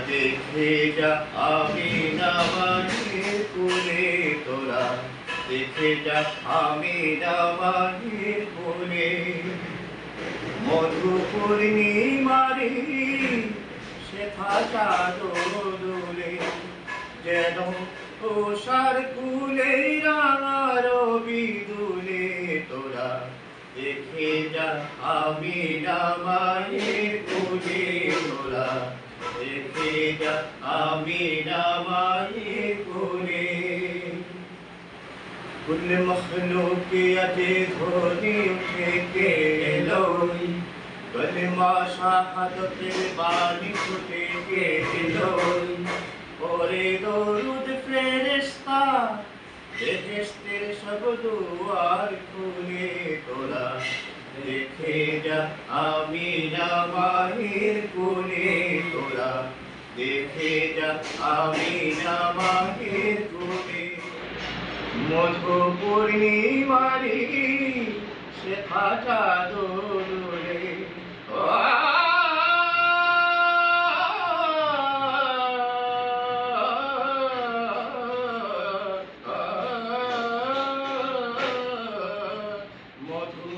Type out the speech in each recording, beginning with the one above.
দেখে যা আমি নামাজের কোলে তোরা দেখে যা আমি নামাজের কোলে মধু পূর্ণিমারি শেখা চাদর দোলে যেন ওষার কুলে রাঙার বিদুলে তোরা দেখে যা আমি নামাজের কোলে তোরা দেখে যা আমি নামাজের কোলে कुल मखलूकियत धोनी उठे के लोई कलमा शहादत बानी उठे के लोई ओरे दरूद फरिश्ता बेहेश्तेर सब दुआर खुले तोरा देखे जा आमी नामाहिर कोले तोरा देखे जा आमी नामाहिर कोले মধু পূর্ণিমারি শেখা চাদরে মধু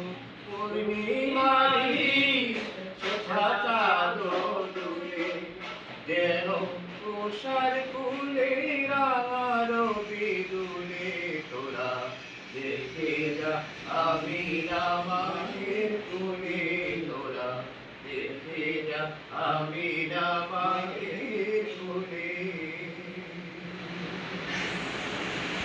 পূর্ণিমারি শেখা চাদরে যেন তুষার কুলে রাঙার বিদুলে তোরা দেখে যা আমি নামাজের কোলে তোরা দেখে যা আমি